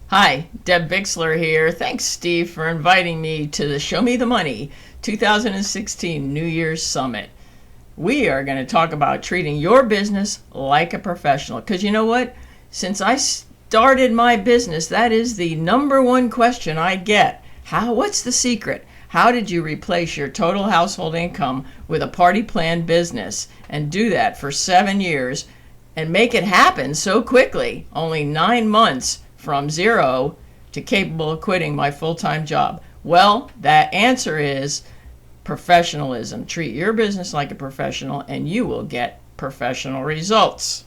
Hi, Deb Bixler here. Thanks, Steve, for inviting me to the Show Me the Money 2016 New Year's Summit. We are going to talk about treating your business like a professional. Because you know what? Since I started my business, that is the number one question I get. What's the secret? How did you replace your total household income with a party plan business and do that for 7 years and make it happen so quickly? Only 9 months from zero to capable of quitting my full-time job. Well, that answer is professionalism. Treat your business like a professional and you will get professional results.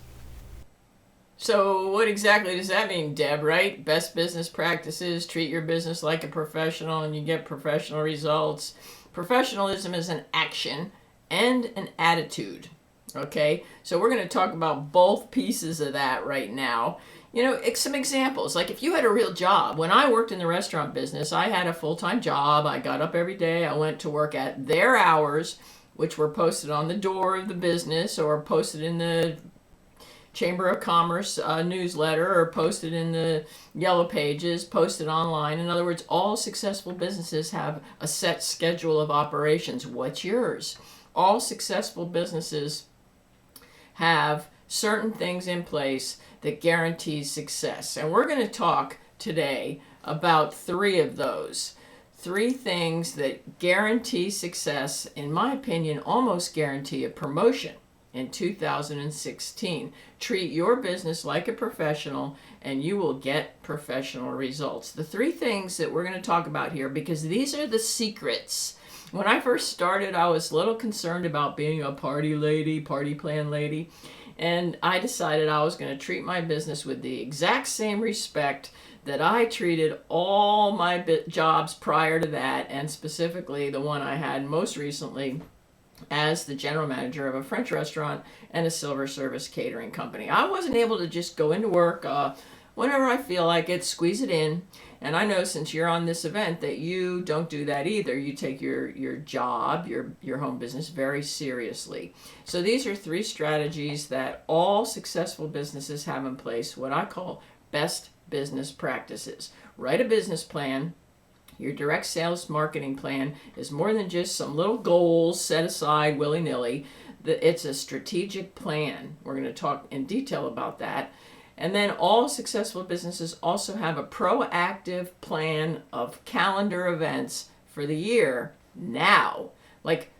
So what exactly does that mean, Deb, right? Best business practices, treat your business like a professional and you get professional results. Professionalism is an action and an attitude. Okay, so we're going to talk about both pieces of that right now. Some examples. Like if you had a real job. When I worked in the restaurant business, I had a full-time job. I got up every day. I went to work at their hours, which were posted on the door of the business or posted in the Chamber of Commerce newsletter or posted in the Yellow Pages, posted online. In other words, all successful businesses have a set schedule of operations. What's yours? All successful businesses have certain things in place that guarantee success. And we're going to talk today about three of those. Three things that guarantee success, in my opinion, almost guarantee a promotion in 2016. Treat your business like a professional and you will get professional results. The three things that we're going to talk about here, because these are the secrets. When I first started, I was a little concerned about being a party plan lady. And I decided I was going to treat my business with the exact same respect that I treated all my jobs prior to that, and specifically the one I had most recently as the general manager of a French restaurant and a silver service catering company. I wasn't able to just go into work whenever I feel like it, squeeze it in. And I know since you're on this event that you don't do that either. You take your job, your home business very seriously. So these are three strategies that all successful businesses have in place, what I call best business practices. Write a business plan. Your direct sales marketing plan is more than just some little goals set aside willy-nilly. It's a strategic plan. We're going to talk in detail about that. And then all successful businesses also have a proactive plan of calendar events for the year now. Like,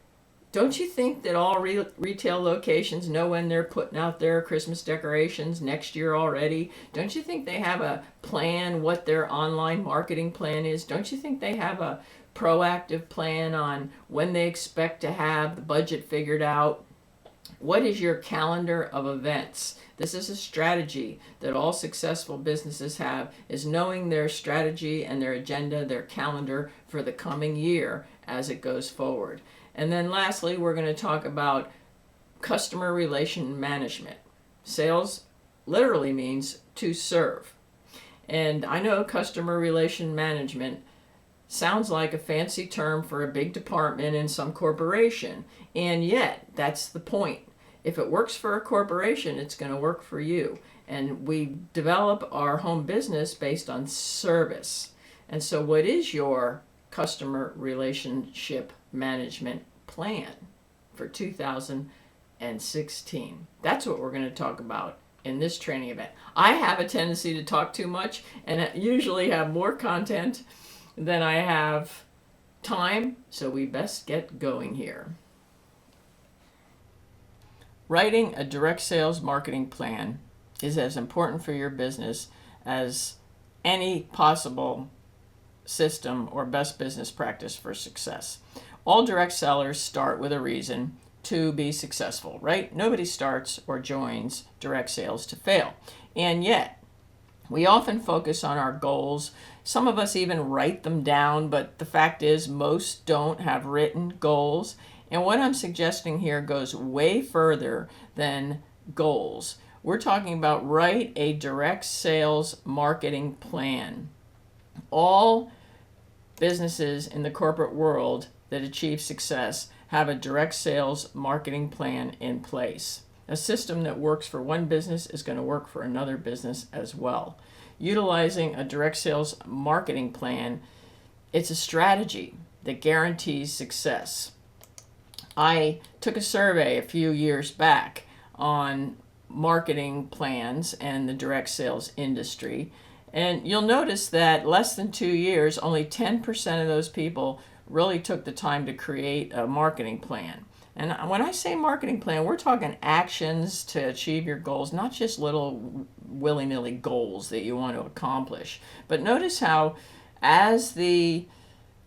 don't you think that all retail locations know when they're putting out their Christmas decorations next year already? Don't you think they have a plan what their online marketing plan is? Don't you think they have a proactive plan on when they expect to have the budget figured out? What is your calendar of events? This is a strategy that all successful businesses have, is knowing their strategy and their agenda, their calendar for the coming year as it goes forward. And then lastly, we're going to talk about customer relation management. Sales literally means to serve. And I know customer relation management sounds like a fancy term for a big department in some corporation. And yet, that's the point. If it works for a corporation, it's going to work for you. And we develop our home business based on service. And so what is your customer relationship management plan for 2016? That's what we're going to talk about in this training event. I have a tendency to talk too much and I usually have more content than I have time, so we best get going here. Writing a direct sales marketing plan is as important for your business as any possible system or best business practice for success. All direct sellers start with a reason to be successful, right? Nobody starts or joins direct sales to fail. And yet, we often focus on our goals. Some of us even write them down, but the fact is most don't have written goals. And what I'm suggesting here goes way further than goals. We're talking about write a direct sales marketing plan. All businesses in the corporate world that achieve success have a direct sales marketing plan in place. A system that works for one business is going to work for another business as well. utilizing a direct sales marketing plan, it's a strategy that guarantees success. I took a survey a few years back on marketing plans and the direct sales industry, and you'll notice that less than 2 years, only 10% of those people really took the time to create a marketing plan. And when I say marketing plan, we're talking actions to achieve your goals, not just little willy-nilly goals that you want to accomplish. But notice how as the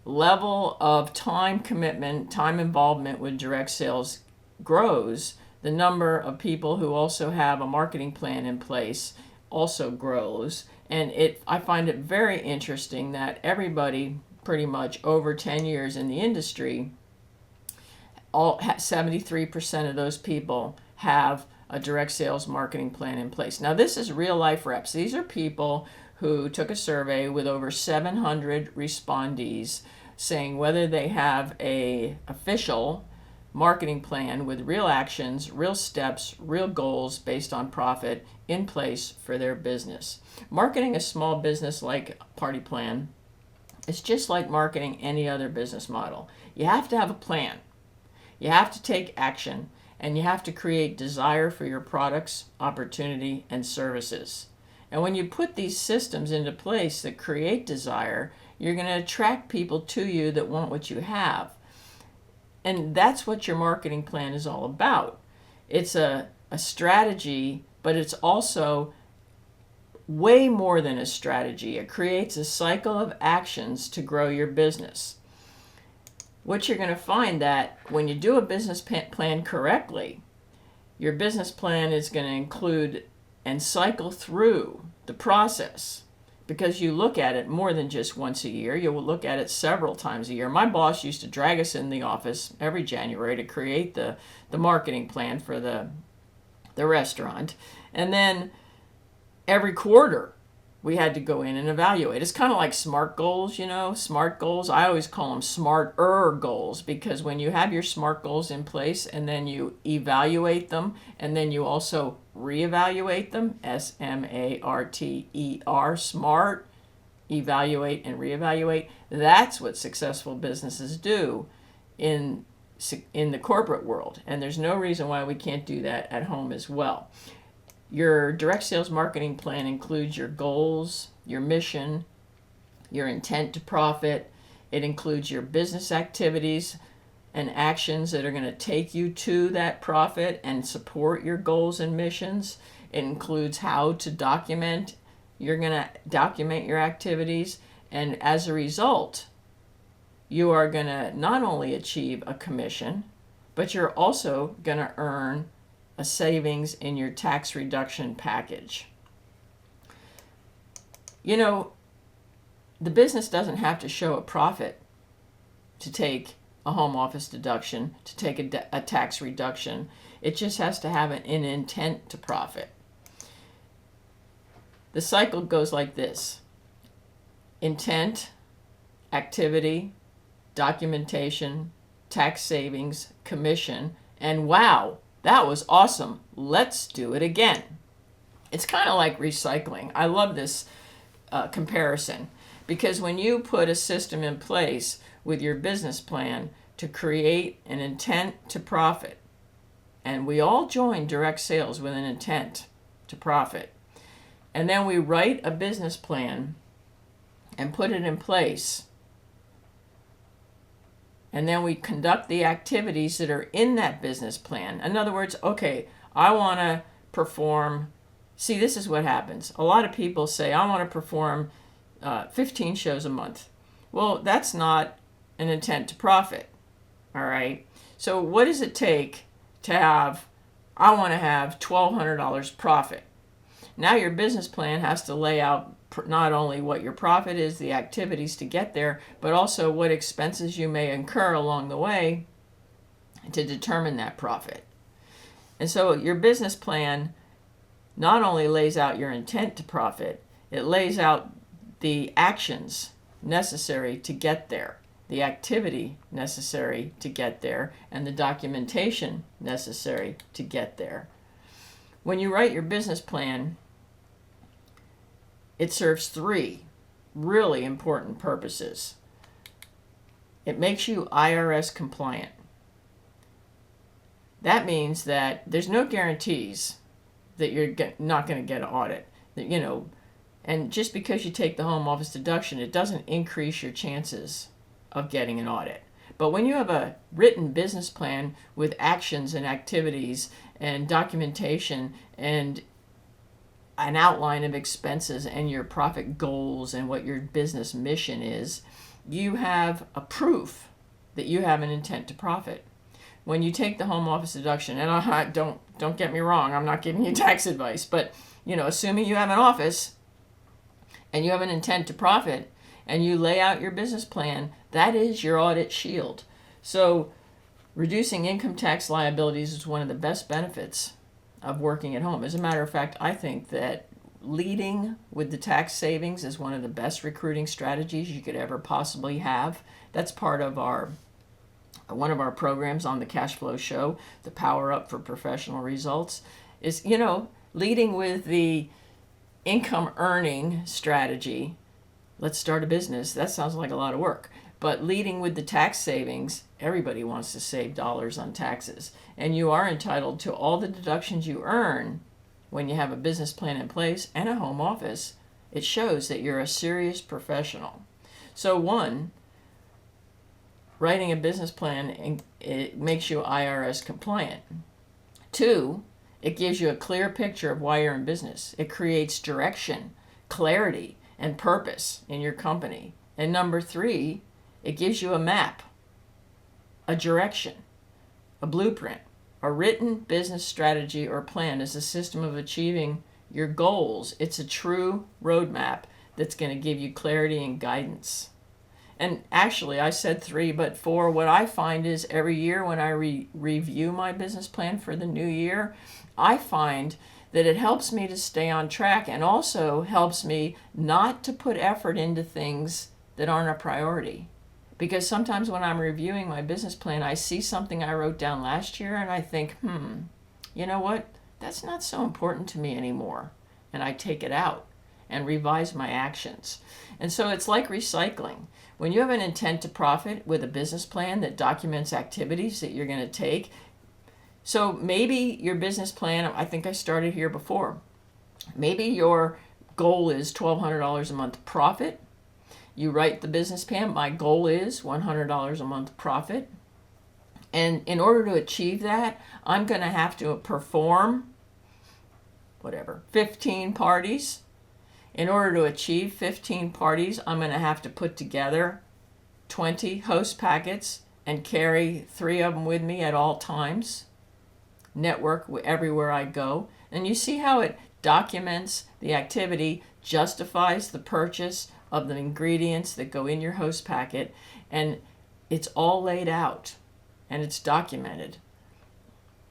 level of time commitment, time involvement with direct sales grows, the number of people who also have a marketing plan in place also grows. And I find it very interesting that everybody pretty much over 10 years in the industry, 73% of those people have a direct sales marketing plan in place. Now, this is real life reps. These are people who took a survey with over 700 respondees saying whether they have a official marketing plan with real actions, real steps, real goals based on profit in place for their business. Marketing a small business like Party Plan is just like marketing any other business model. You have to have a plan. You have to take action, and you have to create desire for your products, opportunity, and services. And when you put these systems into place that create desire, you're going to attract people to you that want what you have. And that's what your marketing plan is all about. It's a strategy, but it's also way more than a strategy. It creates a cycle of actions to grow your business. What you're going to find that when you do a business plan correctly, your business plan is going to include and cycle through the process, because you look at it more than just once a year. You will look at it several times a year. My boss used to drag us in the office every January to create the marketing plan for the restaurant. And then every quarter, we had to go in and evaluate. It's kind of like SMART goals, SMART goals. I always call them smarter goals, because when you have your SMART goals in place and then you evaluate them and then you also reevaluate them, SMARTER, SMART, evaluate and reevaluate, that's what successful businesses do in the corporate world. And there's no reason why we can't do that at home as well. Your direct sales marketing plan includes your goals, your mission, your intent to profit. It includes your business activities and actions that are going to take you to that profit and support your goals and missions. It includes how to document. You're going to document your activities, and as a result, you are going to not only achieve a commission, but you're also going to earn a savings in your tax reduction package. The business doesn't have to show a profit to take a home office deduction, to take a tax reduction. It just has to have an intent to profit. The cycle goes like this: intent, activity, documentation, tax savings, commission, and wow, that was awesome. Let's do it again. It's kind of like recycling. I love this comparison, because when you put a system in place with your business plan to create an intent to profit, and we all join direct sales with an intent to profit, and then we write a business plan and put it in place, and then we conduct the activities that are in that business plan. In other words, okay, I want to perform. See, this is what happens. A lot of people say, I want to perform 15 shows a month. Well, that's not an intent to profit. All right. So what does it take to have, I want to have $1,200 profit? Now your business plan has to lay out not only what your profit is, the activities to get there, but also what expenses you may incur along the way to determine that profit. And so your business plan not only lays out your intent to profit, it lays out the actions necessary to get there, the activity necessary to get there, and the documentation necessary to get there. When you write your business plan, it serves three really important purposes. It makes you IRS compliant. That means that there's no guarantees that you're not going to get an audit. And just because you take the home office deduction, it doesn't increase your chances of getting an audit. But when you have a written business plan with actions and activities and documentation and an outline of expenses and your profit goals and what your business mission is, you have a proof that you have an intent to profit. When you take the home office deduction, and don't get me wrong, I'm not giving you tax advice, but assuming you have an office and you have an intent to profit and you lay out your business plan, that is your audit shield. So reducing income tax liabilities is one of the best benefits of working at home. As a matter of fact, I think that leading with the tax savings is one of the best recruiting strategies you could ever possibly have. That's part of one of our programs on the Cash Flow Show, the Power Up for Professional Results, is, leading with the income earning strategy. Let's start a business. That sounds like a lot of work. But leading with the tax savings, everybody wants to save dollars on taxes. And you are entitled to all the deductions you earn when you have a business plan in place and a home office. It shows that you're a serious professional. So one, writing a business plan, it makes you IRS compliant. Two, it gives you a clear picture of why you're in business. It creates direction, clarity, and purpose in your company. And number three, it gives you a map, a direction, a blueprint. A written business strategy or plan is a system of achieving your goals. It's a true roadmap that's going to give you clarity and guidance. And actually, I said three, but four. What I find is every year when I review my business plan for the new year, I find that it helps me to stay on track and also helps me not to put effort into things that aren't a priority. Because sometimes when I'm reviewing my business plan, I see something I wrote down last year and I think, you know what? That's not so important to me anymore. And I take it out and revise my actions. And so it's like recycling. When you have an intent to profit with a business plan that documents activities that you're going to take, so maybe your business plan, I think I started here before, maybe your goal is $1,200 a month profit. You write the business plan, my goal is $100 a month profit. And in order to achieve that, I'm going to have to perform 15 parties. In order to achieve 15 parties, I'm going to have to put together 20 host packets and carry 3 of them with me at all times. Network everywhere I go. And you see how it documents the activity, justifies the purchase of the ingredients that go in your host packet, and it's all laid out and it's documented.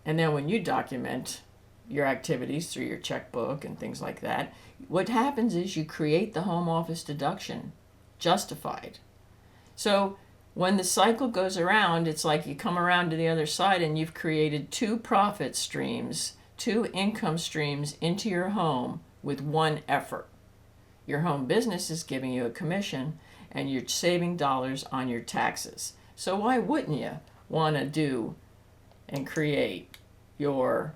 And then when you document your activities through your checkbook and things like that, what happens is you create the home office deduction justified. So when the cycle goes around, it's like you come around to the other side and you've created 2 profit streams, 2 income streams into your home with one effort. Your home business is giving you a commission and you're saving dollars on your taxes. So why wouldn't you want to do and create your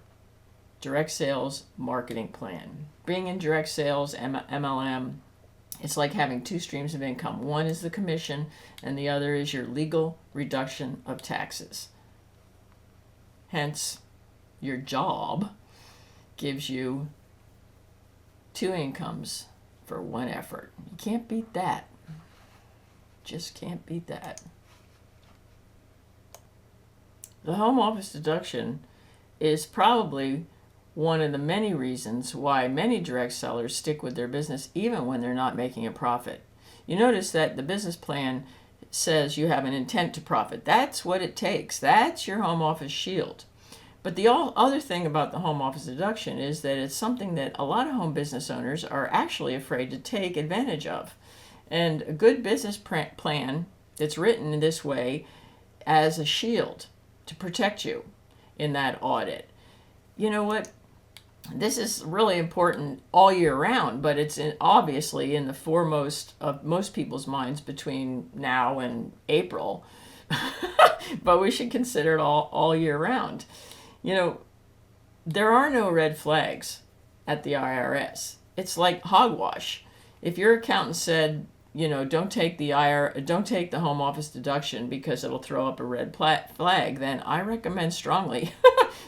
direct sales marketing plan? Bring in direct sales, MLM. It's like having 2 streams of income. One is the commission and the other is your legal reduction of taxes. Hence, your job gives you 2 incomes for 1 effort. You can't beat that. Just can't beat that. The home office deduction is probably one of the many reasons why many direct sellers stick with their business even when they're not making a profit. You notice that the business plan says you have an intent to profit. That's what it takes. That's your home office shield. But the other thing about the home office deduction is that it's something that a lot of home business owners are actually afraid to take advantage of. And a good business plan that's written in this way as a shield to protect you in that audit. You know what? This is really important all year round, but it's obviously in the foremost of most people's minds between now and April. But we should consider it all year round. You know, there are no red flags at the IRS. It's like hogwash. If your accountant said, don't take don't take the home office deduction because it'll throw up a red flag, then I recommend strongly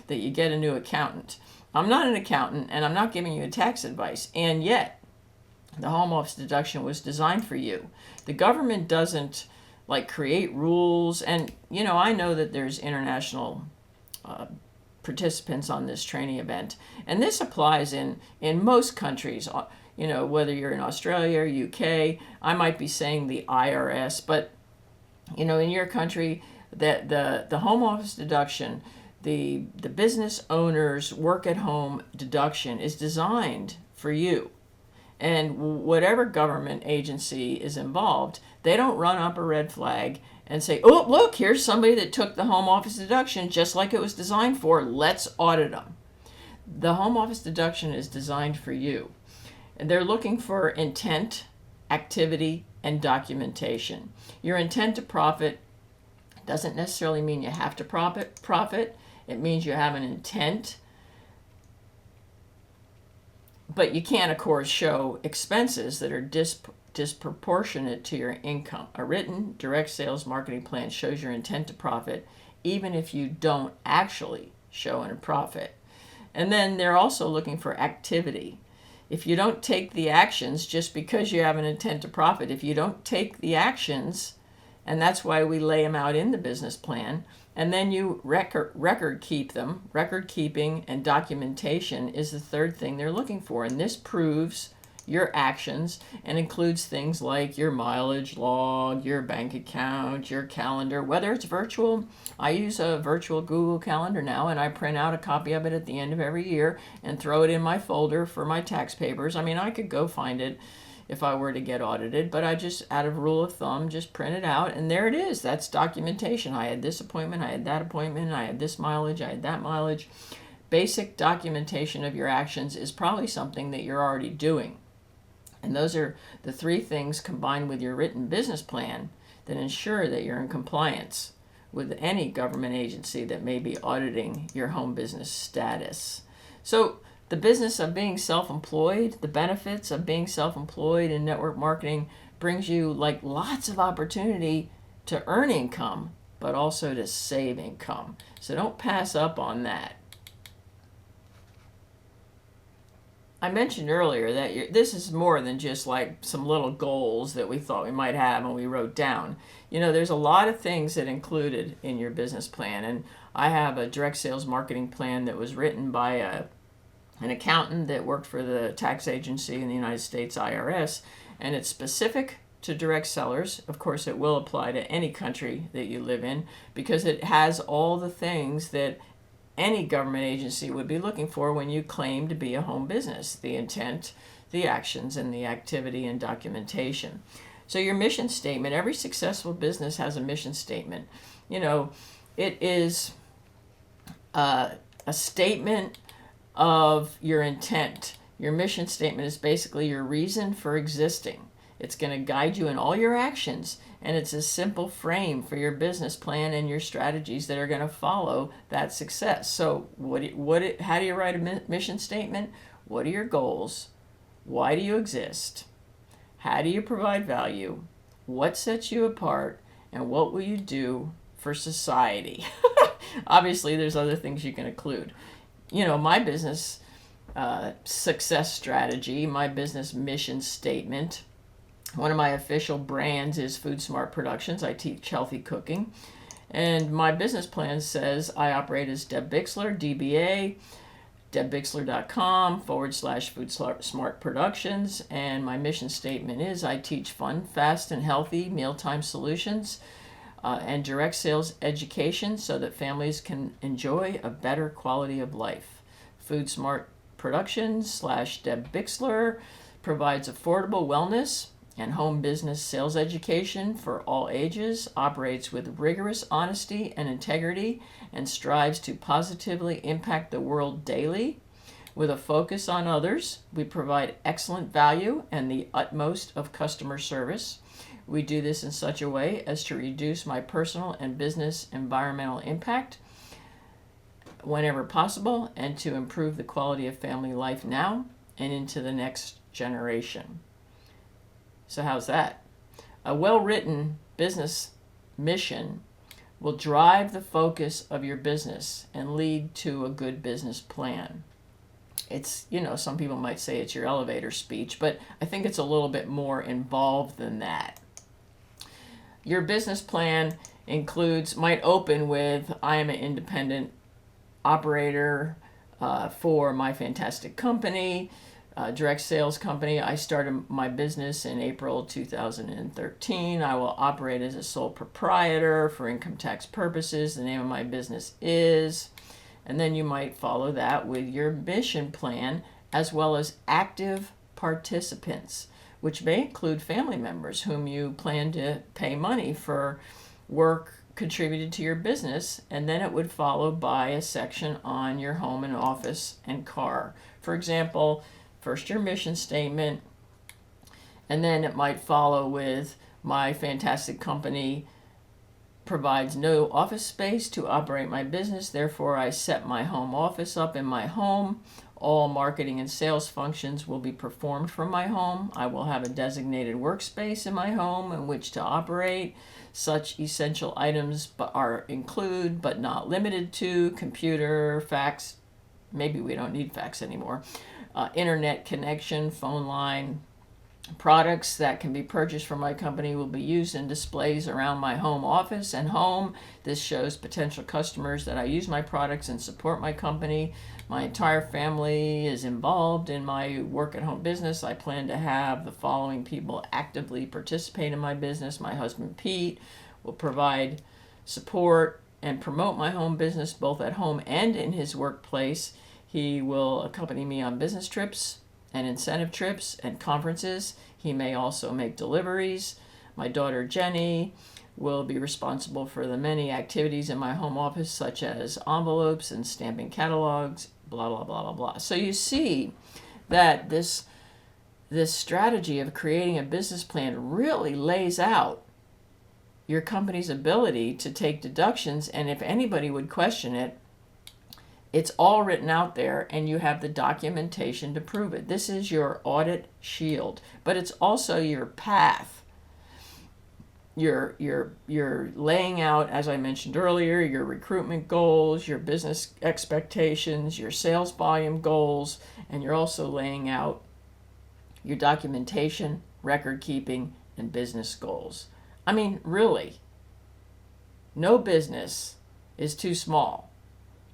that you get a new accountant. I'm not an accountant, and I'm not giving you tax advice, and yet the home office deduction was designed for you. The government doesn't create rules, and I know that there's international participants on this training event, and this applies in most countries. Whether you're in Australia or UK, I might be saying the IRS, but in your country, that the home office deduction, the business owner's work at home deduction is designed for you. And whatever government agency is involved, they don't run up a red flag and say, oh, look, here's somebody that took the home office deduction just like it was designed for. Let's audit them. The home office deduction is designed for you. And they're looking for intent, activity, and documentation. Your intent to profit doesn't necessarily mean you have to profit. It means you have an intent. But you can, of course, show expenses that are disproportionate to your income. A written direct sales marketing plan shows your intent to profit, even if you don't actually show a profit. And then they're also looking for activity. If you don't take the actions just because you have an intent to profit, if you don't take the actions, and that's why we lay them out in the business plan, and then you record keep them. Record keeping and documentation is the third thing they're looking for, and this proves your actions and includes things like your mileage log, your bank account, your calendar, whether it's virtual. I use a virtual Google Calendar now, and I print out a copy of it at the end of every year and throw it in my folder for my tax papers. I mean, I could go find it if I were to get audited, but I just, out of rule of thumb, just print it out, and there it is. That's documentation. I had this appointment, I had that appointment, I had this mileage, I had that mileage. Basic documentation of your actions is probably something that you're already doing. And those are the three things combined with your written business plan that ensure that you're in compliance with any government agency that may be auditing your home business status. So the business of being self-employed, the benefits of being self-employed in network marketing brings you lots of opportunity to earn income, but also to save income. So don't pass up on that. I mentioned earlier that this is more than just some little goals that we thought we might have and we wrote down. There's a lot of things that included in your business plan, and I have a direct sales marketing plan that was written by an accountant that worked for the tax agency in the United States, IRS, and it's specific to direct sellers. Of course, it will apply to any country that you live in because it has all the things that any government agency would be looking for when you claim to be a home business: the intent, the actions, and the activity and documentation. So your mission statement, every successful business has a mission statement. It is a statement of your intent. Your mission statement is basically your reason for existing. It's going to guide you in all your actions, and it's a simple frame for your business plan and your strategies that are going to follow that success. So how do you write a mission statement? What are your goals? Why do you exist? How do you provide value? What sets you apart? And what will you do for society? Obviously, there's other things you can include. My business success strategy, my business mission statement, one of my official brands is Food Smart Productions. I teach healthy cooking. And my business plan says I operate as Deb Bixler, DBA, debbixler.com/Food Smart Productions. And my mission statement is I teach fun, fast, and healthy mealtime solutions and direct sales education so that families can enjoy a better quality of life. Food Smart Productions /Deb Bixler provides affordable wellness and home business sales education for all ages, operates with rigorous honesty and integrity, and strives to positively impact the world daily. With a focus on others, we provide excellent value and the utmost of customer service. We do this in such a way as to reduce my personal and business environmental impact whenever possible, and to improve the quality of family life now and into the next generation. So how's that? A well-written business mission will drive the focus of your business and lead to a good business plan. It's, some people might say it's your elevator speech, but I think it's a little bit more involved than that. Your business plan might open with, I am an independent operator for my fantastic company, direct sales company. I started my business in April 2013. I will operate as a sole proprietor for income tax purposes. The name of my business is, and then you might follow that with your mission plan, as well as active participants, which may include family members whom you plan to pay money for work contributed to your business. And then it would follow by a section on your home and office and car. For example, first your mission statement, and then it might follow with, my fantastic company provides no office space to operate my business, therefore I set my home office up in my home. All marketing and sales functions will be performed from my home. I will have a designated workspace in my home in which to operate. Such essential items include, but not limited to, computer, fax, maybe we don't need fax anymore, internet connection, phone line. Products that can be purchased from my company will be used in displays around my home office and home. This shows potential customers that I use my products and support my company. My entire family is involved in my work at home business. I plan to have the following people actively participate in my business. My husband Pete will provide support and promote my home business both at home and in his workplace. He will accompany me on business trips and incentive trips and conferences. He may also make deliveries. My daughter Jenny will be responsible for the many activities in my home office, such as envelopes and stamping catalogs, blah, blah, blah, blah, blah. So you see that this strategy of creating a business plan really lays out your company's ability to take deductions, and if anybody would question it, it's all written out there, and you have the documentation to prove it. This is your audit shield, but it's also your path. You're laying out, as I mentioned earlier, your recruitment goals, your business expectations, your sales volume goals, and you're also laying out your documentation, record keeping, and business goals. I mean, really, no business is too small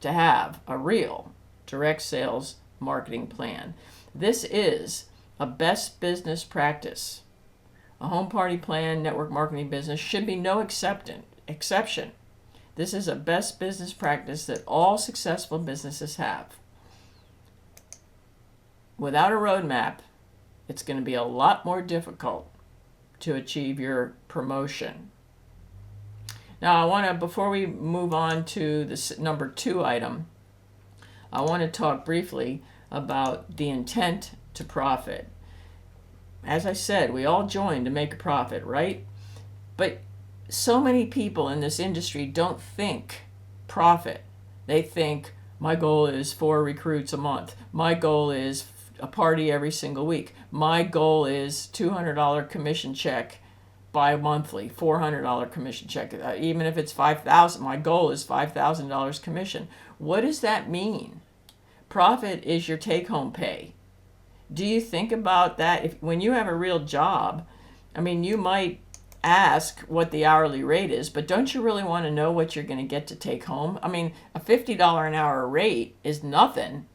to have a real direct sales marketing plan. This is a best business practice. A home party plan network marketing business should be no exception. This is a best business practice that all successful businesses have. Without a roadmap, it's going to be a lot more difficult to achieve your promotion. Now, before we move on to the number 2 item, I want to talk briefly about the intent to profit. As I said, we all join to make a profit, right? But so many people in this industry don't think profit. They think, my goal is 4 recruits a month. My goal is a party every single week. My goal is $200 commission check bi-monthly, $400 commission check. Even if it's $5,000, my goal is $5,000 commission. What does that mean? Profit is your take-home pay. Do you think about that? When you have a real job, I mean, you might ask what the hourly rate is, but don't you really want to know what you're going to get to take home? I mean, a $50 an hour rate is nothing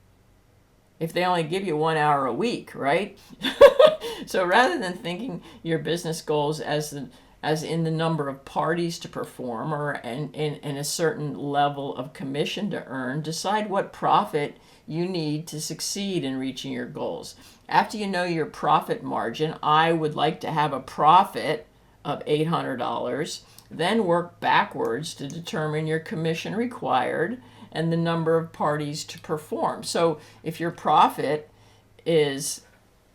if they only give you 1 hour a week, right? So rather than thinking your business goals as in the number of parties to perform or in a certain level of commission to earn, decide what profit you need to succeed in reaching your goals. After you know your profit margin, I would like to have a profit of $800, then work backwards to determine your commission required, and the number of parties to perform. So if your profit is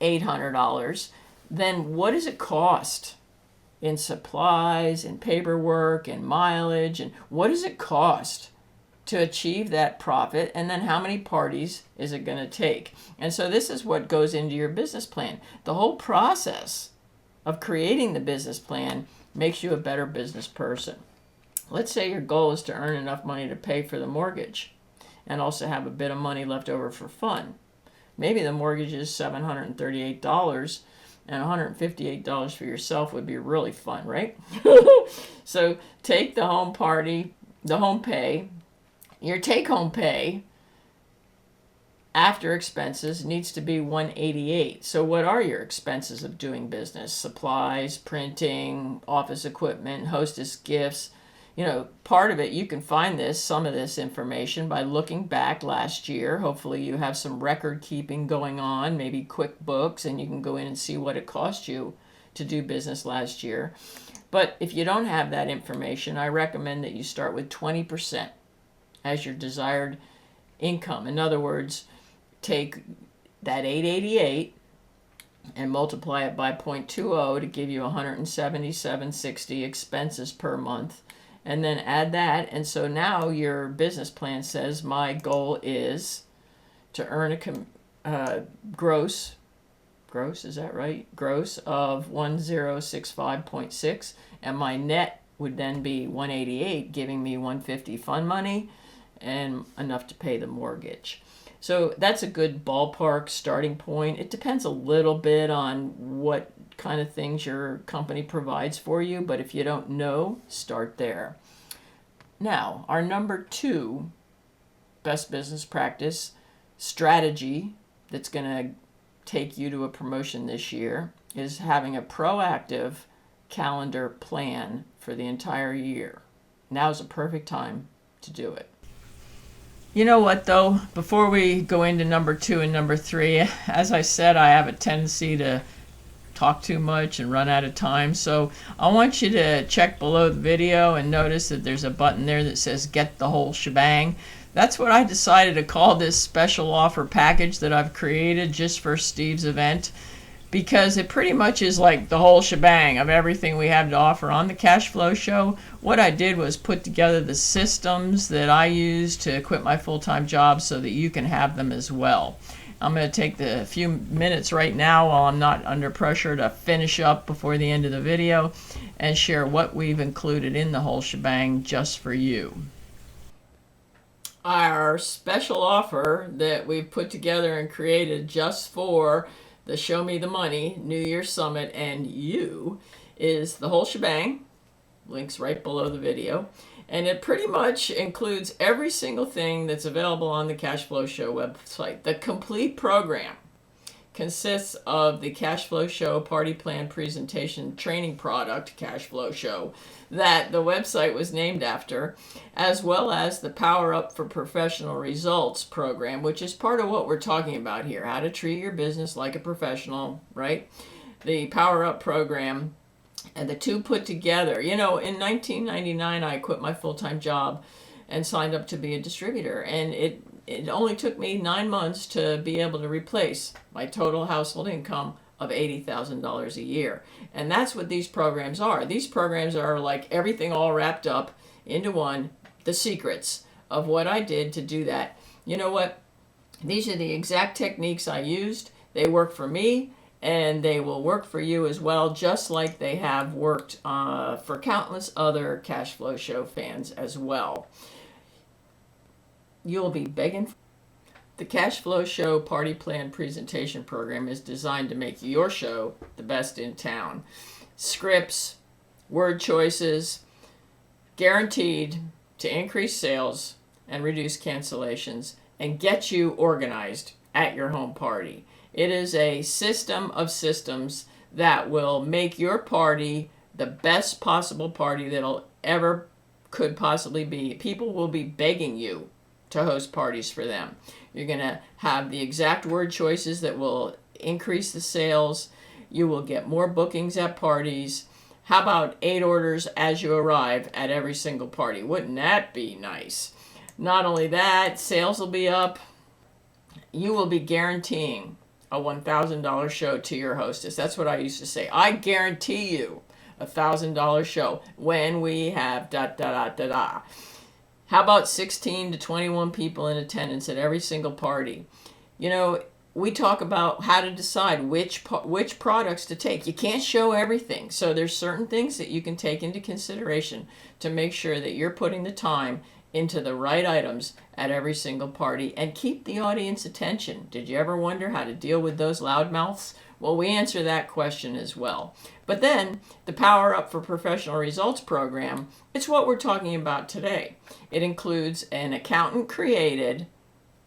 $800, then what does it cost in supplies and paperwork and mileage, and what does it cost to achieve that profit, and then how many parties is it going to take? And so this is what goes into your business plan. The whole process of creating the business plan makes you a better business person. Let's say your goal is to earn enough money to pay for the mortgage and also have a bit of money left over for fun. Maybe the mortgage is $738 and $158 for yourself would be really fun, right? So take the home pay, your take-home pay after expenses needs to be $188. So what are your expenses of doing business? Supplies, printing, office equipment, hostess gifts. Part of it, you can find some of this information by looking back last year. Hopefully you have some record keeping going on, maybe QuickBooks, and you can go in and see what it cost you to do business last year. But if you don't have that information, I recommend that you start with 20% as your desired income. In other words, take that $888 and multiply it by 0.20 to give you $177.60 expenses per month. And then add that, and so now your business plan says my goal is to earn a gross, is that right? Gross of 1065.6, and my net would then be 188, giving me 150 fund money and enough to pay the mortgage. So that's a good ballpark starting point. It depends a little bit on what kind of things your company provides for you, but if you don't know, start there. Now, our number 2 best business practice strategy that's going to take you to a promotion this year is having a proactive calendar plan for the entire year. Now's a perfect time to do it. You know what, though? Before we go into number 2 and number 3, as I said, I have a tendency to talk too much and run out of time. So I want you to check below the video and notice that there's a button there that says Get the Whole Shebang. That's what I decided to call this special offer package that I've created just for Steve's event, because it pretty much is like the whole shebang of everything we have to offer on the Cash Flow Show. What I did was put together the systems that I use to quit my full-time job so that you can have them as well. I'm going to take the few minutes right now while I'm not under pressure to finish up before the end of the video and share what we've included in the whole shebang just for you. Our special offer that we've put together and created just for the Show Me the Money New Year's Summit and you is the whole shebang. Links right below the video. And it pretty much includes every single thing that's available on the Cash Flow Show website. The complete program consists of the Cash Flow Show Party Plan Presentation Training Product, Cash Flow Show, that the website was named after, as well as the Power Up for Professional Results program, which is part of what we're talking about here, how to treat your business like a professional, right? The Power Up program and the two put together. In 1999, I quit my full-time job and signed up to be a distributor, and it only took me 9 months to be able to replace my total household income of $80,000 a year. And that's what these programs are. These programs are like everything all wrapped up into one, the secrets of what I did to do that. You know what? These are the exact techniques I used. They work for me, and they will work for you as well, just like they have worked for countless other Cash Flow Show fans as well. You'll be begging. The Cash Flow Show Party Plan Presentation Program is designed to make your show the best in town. Scripts, word choices, guaranteed to increase sales and reduce cancellations and get you organized at your home party. It is a system of systems that will make your party the best possible party that'll ever could possibly be. People will be begging you to host parties for them. You're going to have the exact word choices that will increase the sales. You will get more bookings at parties. How about 8 orders as you arrive at every single party? Wouldn't that be nice? Not only that, sales will be up. You will be guaranteeing a $1,000 show to your hostess. That's what I used to say. I guarantee you a $1,000 show when we have da da da da da. How about 16 to 21 people in attendance at every single party? You know, we talk about how to decide which products to take. You can't show everything. So there's certain things that you can take into consideration to make sure that you're putting the time into the right items at every single party and keep the audience attention. Did you ever wonder how to deal with those loudmouths? Well, we answer that question as well. But then the Power Up for Professional Results program, it's what we're talking about today. It includes an accountant created,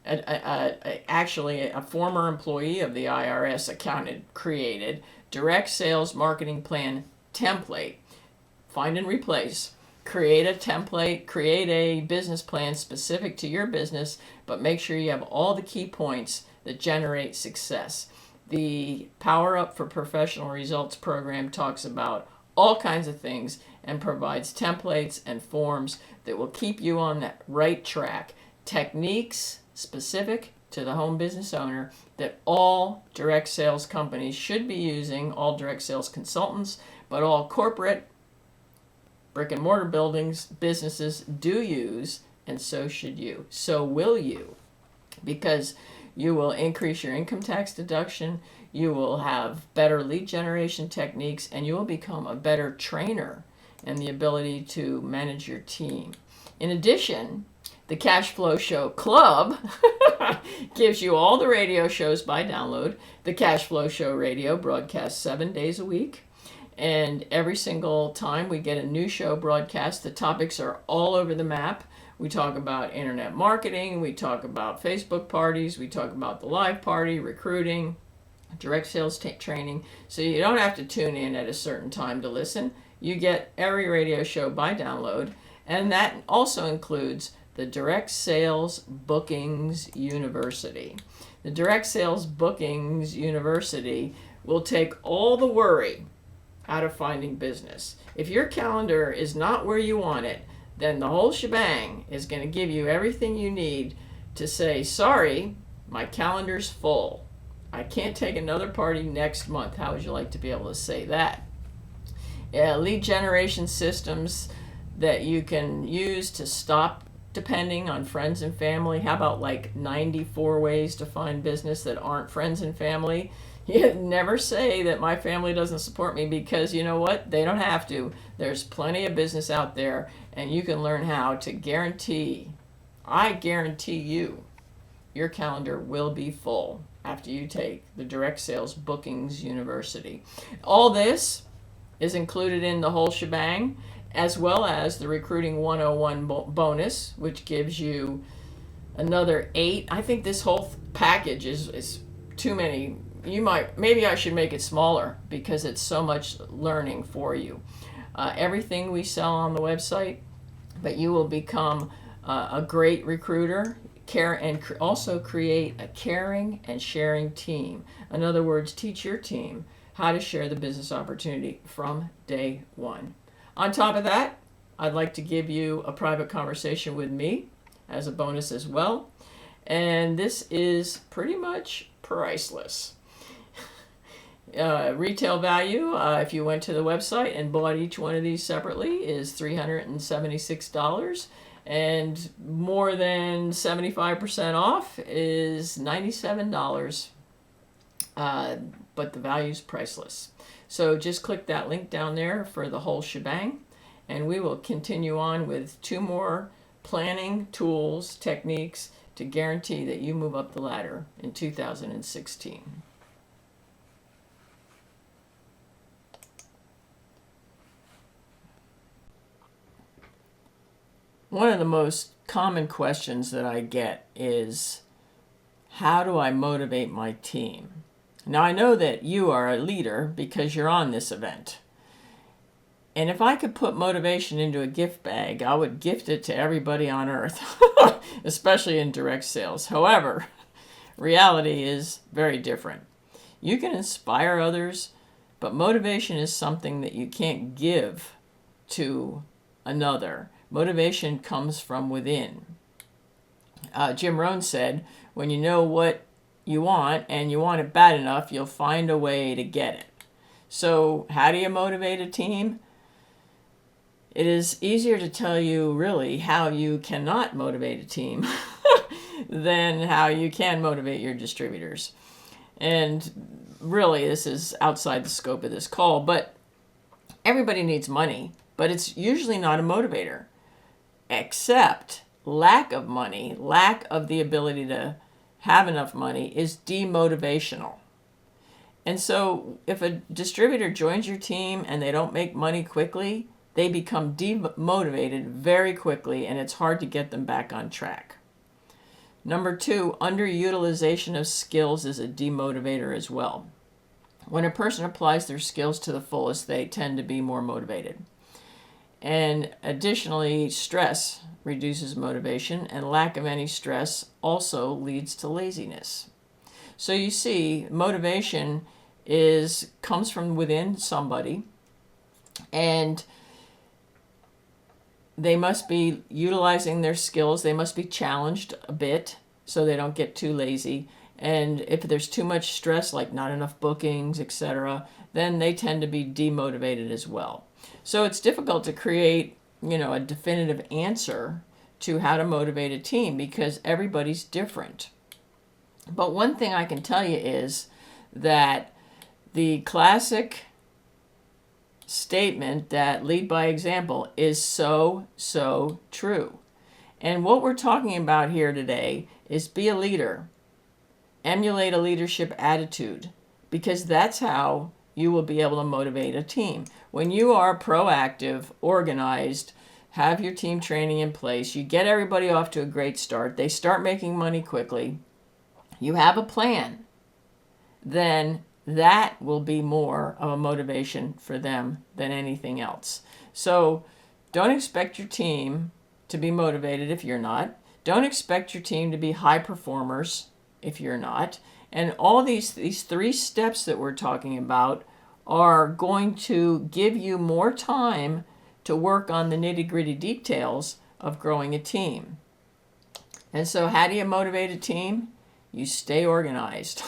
actually a former employee of the IRS accountant created direct sales marketing plan template. Find and replace. Create a template, create a business plan specific to your business, but make sure you have all the key points that generate success. The Power Up for Professional Results program talks about all kinds of things and provides templates and forms that will keep you on that right track. Techniques specific to the home business owner that all direct sales companies should be using, all direct sales consultants, but all corporate brick and mortar businesses do use, and so should you. So will you, because you will increase your income tax deduction, you will have better lead generation techniques, and you will become a better trainer and the ability to manage your team. In addition, the Cash Flow Show Club gives you all the radio shows by download. The Cash Flow Show Radio broadcasts 7 days a week. And every single time we get a new show broadcast, the topics are all over the map. We talk about internet marketing, we talk about Facebook parties, we talk about the live party, recruiting, direct sales training. So you don't have to tune in at a certain time to listen. You get every radio show by download. And that also includes the Direct Sales Bookings University. The Direct Sales Bookings University will take all the worry out of finding business. If your calendar is not where you want it, then the whole shebang is going to give you everything you need to say, sorry, my calendar's full. I can't take another party next month. How would you like to be able to say that? Lead generation systems that you can use to stop depending on friends and family. How about like 94 ways to find business that aren't friends and family? You never say that my family doesn't support me, because you know what? They don't have to. There's plenty of business out there, and you can learn how to I guarantee you, your calendar will be full after you take the Direct Sales Bookings University. All this is included in the whole shebang, as well as the Recruiting 101 bonus, which gives you another 8. I think this whole package is too many. Maybe I should make it smaller because it's so much learning for you. Everything we sell on the website, but you will become a great recruiter, and also create a caring and sharing team. In other words, teach your team how to share the business opportunity from day one. On top of that, I'd like to give you a private conversation with me as a bonus as well. And this is pretty much priceless. Retail value, if you went to the website and bought each one of these separately, is $376, and more than 75% off is $97, but the value is priceless. So just click that link down there for the whole shebang, and we will continue on with 2 more planning tools, techniques to guarantee that you move up the ladder in 2016. One of the most common questions that I get is, how do I motivate my team? Now, I know that you are a leader because you're on this event. And if I could put motivation into a gift bag, I would gift it to everybody on earth, especially in direct sales. However, reality is very different. You can inspire others, but motivation is something that you can't give to another. Motivation comes from within. Jim Rohn said, when you know what you want and you want it bad enough, you'll find a way to get it. So how do you motivate a team? It is easier to tell you really how you cannot motivate a team than how you can motivate your distributors. And really, this is outside the scope of this call, but everybody needs money, but it's usually not a motivator, except lack of money, lack of the ability to have enough money is demotivational. And so if a distributor joins your team and they don't make money quickly, they become demotivated very quickly, and it's hard to get them back on track. Number 2, underutilization of skills is a demotivator as well. When a person applies their skills to the fullest, they tend to be more motivated. And additionally, stress reduces motivation, and lack of any stress also leads to laziness. So you see, motivation comes from within somebody, and they must be utilizing their skills. They must be challenged a bit so they don't get too lazy. And if there's too much stress, like not enough bookings, etc., then they tend to be demotivated as well. So it's difficult to create, a definitive answer to how to motivate a team because everybody's different. But one thing I can tell you is that the classic statement that lead by example is so true. And what we're talking about here today is be a leader. Emulate a leadership attitude, because that's how you will be able to motivate a team. When you are proactive, organized, have your team training in place, you get everybody off to a great start, they start making money quickly, you have a plan, then that will be more of a motivation for them than anything else. So don't expect your team to be motivated if you're not. Don't expect your team to be high performers if you're not. And all these 3 steps that we're talking about are going to give you more time to work on the nitty-gritty details of growing a team. And so how do you motivate a team? You stay organized.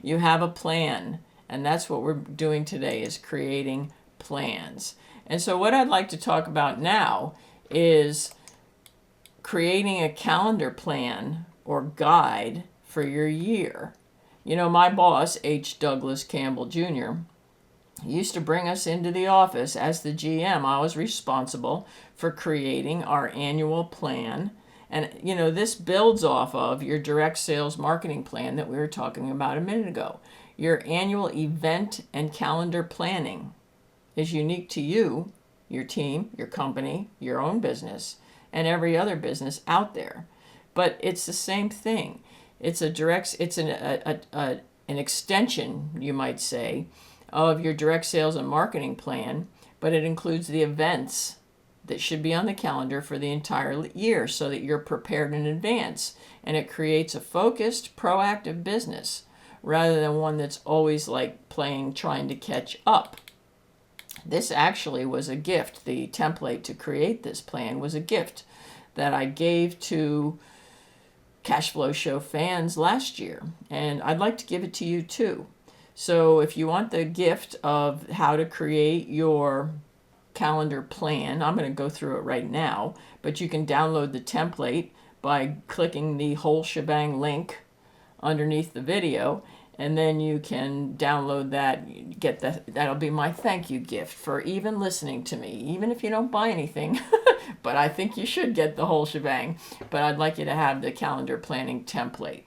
You have a plan, and that's what we're doing today, is creating plans. And so what I'd like to talk about now is creating a calendar plan or guide for your year. My boss, H. Douglas Campbell Jr., used to bring us into the office. As the GM, I was responsible for creating our annual plan. And, this builds off of your direct sales marketing plan that we were talking about a minute ago. Your annual event and calendar planning is unique to you, your team, your company, your own business, and every other business out there. But it's the same thing. It's an extension, you might say, of your direct sales and marketing plan, but it includes the events that should be on the calendar for the entire year so that you're prepared in advance. And it creates a focused, proactive business rather than one that's always like trying to catch up. This actually was a gift. The template to create this plan was a gift that I gave to Cash Flow Show fans last year. And I'd like to give it to you too. So if you want the gift of how to create your calendar plan, I'm going to go through it right now, but you can download the template by clicking the whole shebang link underneath the video, and then you can download that, get that. That'll be my thank you gift for even listening to me, even if you don't buy anything. But I think you should get the whole shebang. But I'd like you to have the calendar planning template.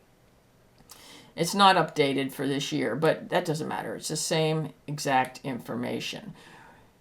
It's not updated for this year, but that doesn't matter. It's the same exact information.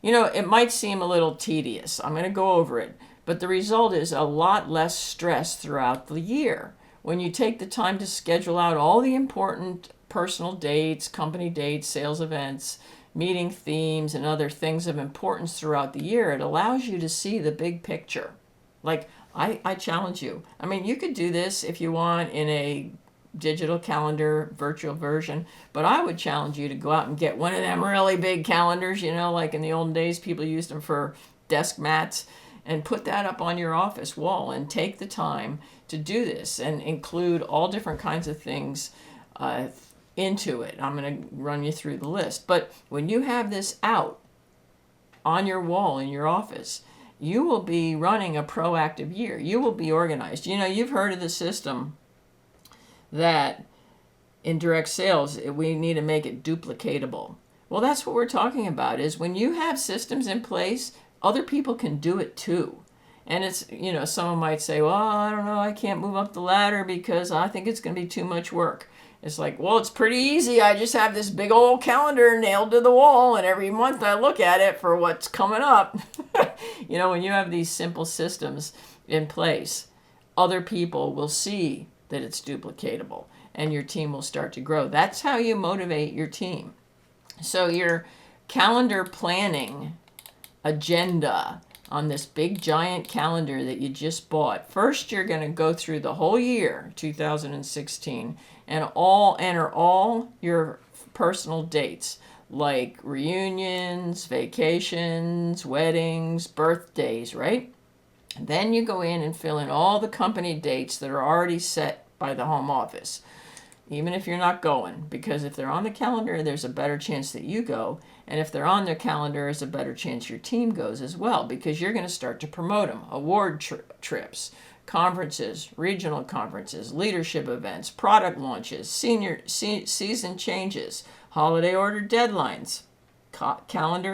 It might seem a little tedious. I'm going to go over it. But the result is a lot less stress throughout the year. When you take the time to schedule out all the important personal dates, company dates, sales events, meeting themes, and other things of importance throughout the year, it allows you to see the big picture. Like, I challenge you. You could do this if you want in a digital calendar virtual version, but I would challenge you to go out and get one of them really big calendars, like in the old days people used them for desk mats, and put that up on your office wall and take the time to do this and include all different kinds of things into it. I'm going to run you through the list. But when you have this out on your wall in your office, you will be running a proactive year. You will be organized. You know, you've heard of the system that in direct sales, we need to make it duplicatable. Well, that's what we're talking about, is when you have systems in place, other people can do it too. And it's, you know, someone might say, well, I don't know, I can't move up the ladder because I think it's going to be too much work. It's like, well, it's pretty easy. I just have this big old calendar nailed to the wall, and every month I look at it for what's coming up. You know, when you have these simple systems in place, other people will see that it's duplicatable, and your team will start to grow. That's how you motivate your team. So your calendar planning agenda on this big giant calendar that you just bought. First, you're going to go through the whole year, 2016, and enter all your personal dates, like reunions, vacations, weddings, birthdays, right? Then you go in and fill in all the company dates that are already set by the home office, even if you're not going, because if they're on the calendar, there's a better chance that you go. And if they're on their calendar, there's a better chance your team goes as well, because you're going to start to promote them. Award trips, conferences, regional conferences, leadership events, product launches, senior season changes, holiday order deadlines, catalog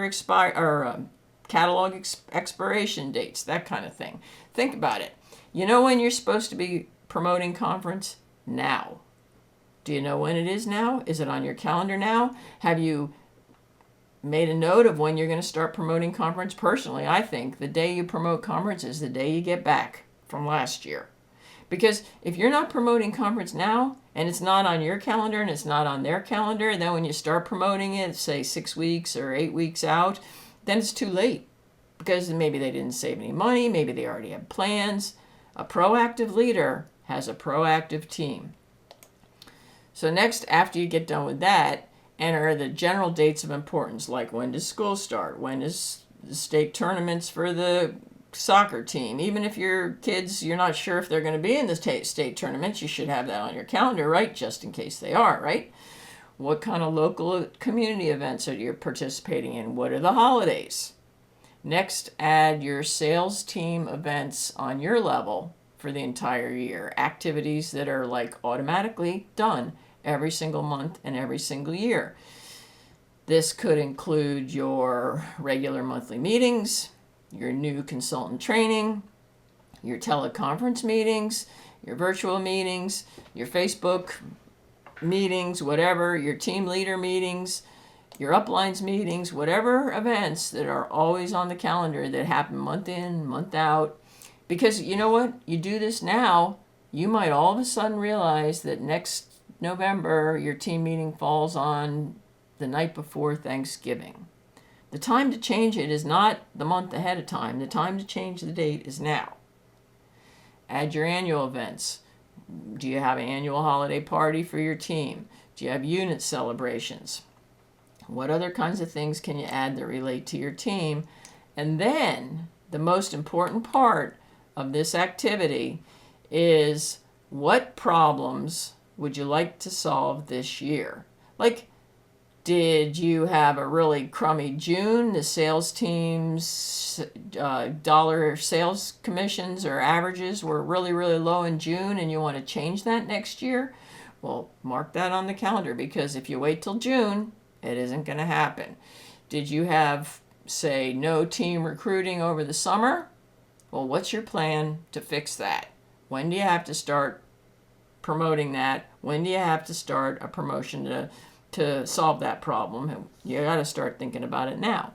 expiration dates, that kind of thing. Think about it. You know when you're supposed to be promoting conference? Now. Do you know when it is now? Is it on your calendar now? Have you made a note of when you're going to start promoting conference? Personally, I think the day you promote conference is the day you get back from last year. Because if you're not promoting conference now, and it's not on your calendar and it's not on their calendar, then when you start promoting it, say 6 weeks or 8 weeks out, then it's too late. Because maybe they didn't save any money, maybe they already have plans. A proactive leader has a proactive team. So next, after you get done with that, enter the general dates of importance, like when does school start? When is the state tournaments for the soccer team? Even if your kids, you're not sure if they're going to be in the state tournaments, you should have that on your calendar, right? Just in case they are, right? What kind of local community events are you participating in? What are the holidays? Next, add your sales team events on your level for the entire year. Activities that are like automatically done every single month and every single year. This could include your regular monthly meetings, your new consultant training, your teleconference meetings, your virtual meetings, your Facebook meetings, whatever, your team leader meetings, your uplines meetings, whatever events that are always on the calendar that happen month in, month out. Because you know what? You do this now, you might all of a sudden realize that next November, your team meeting falls on the night before Thanksgiving. The time to change it is not the month ahead of time. The time to change the date is now. Add your annual events. Do you have an annual holiday party for your team? Do you have unit celebrations? What other kinds of things can you add that relate to your team? And then the most important part of this activity is, what problems would you like to solve this year? Like, did you have a really crummy June? The sales team's dollar sales commissions or averages were really, really low in June, and you want to change that next year? Well, mark that on the calendar, because if you wait till June, it isn't going to happen. Did you have, say, no team recruiting over the summer? Well, what's your plan to fix that? When do you have to start promoting that? When do you have to start a promotion to solve that problem? You got to start thinking about it now.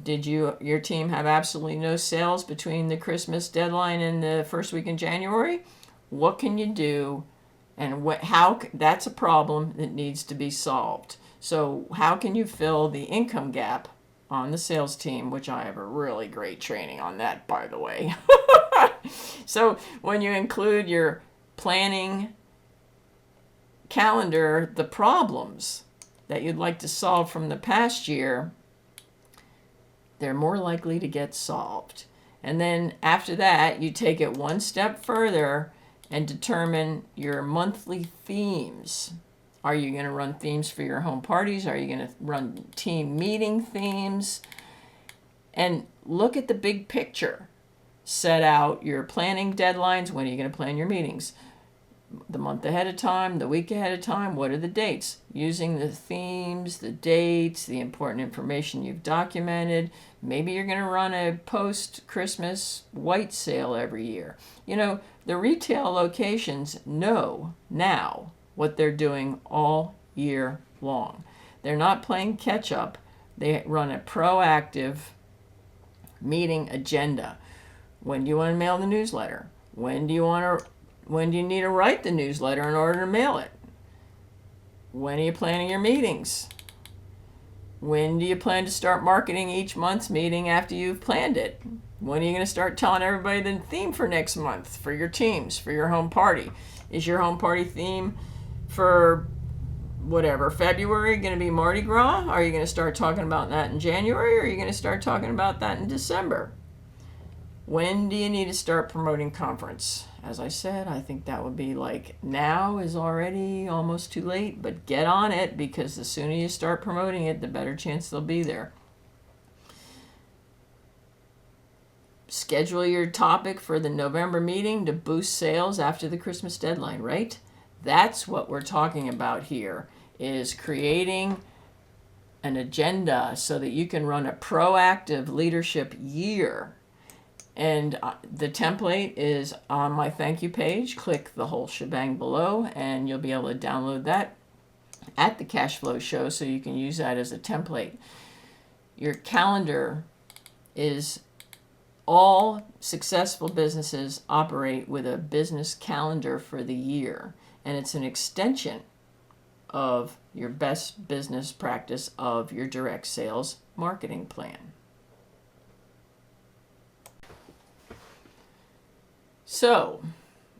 Did your team have absolutely no sales between the Christmas deadline and the first week in January? What can you do? And how that's a problem that needs to be solved. So how can you fill the income gap on the sales team, which I have a really great training on that, by the way. So when you include your planning calendar, the problems that you'd like to solve from the past year, they're more likely to get solved. And then after that, you take it one step further and determine your monthly themes. Are you going to run themes for your home parties? Are you going to run team meeting themes? And look at the big picture. Set out your planning deadlines. When are you going to plan your meetings? The month ahead of time, the week ahead of time. What are the dates? Using the themes, the dates, the important information you've documented. Maybe you're going to run a post-Christmas white sale every year. You know, the retail locations know now what they're doing all year long. They're not playing catch up. They run a proactive meeting agenda. When do you want to mail the newsletter? When do you need to write the newsletter in order to mail it? When are you planning your meetings? When do you plan to start marketing each month's meeting after you've planned it? When are you going to start telling everybody the theme for next month, for your teams, for your home party? Is your home party theme for whatever, February, going to be Mardi Gras? Are you going to start talking about that in January, or are you going to start talking about that in December? When do you need to start promoting conference? As I said, I think that would be like now is already almost too late, but get on it, because the sooner you start promoting it, the better chance they'll be there. Schedule your topic for the November meeting to boost sales after the Christmas deadline, right? That's what we're talking about here, is creating an agenda so that you can run a proactive leadership year. And the template is on my thank you page. Click the whole shebang below, and you'll be able to download that at the Cash Flow Show, so you can use that as a template. Your calendar is, all successful businesses operate with a business calendar for the year, and it's an extension of your best business practice of your direct sales marketing plan. So,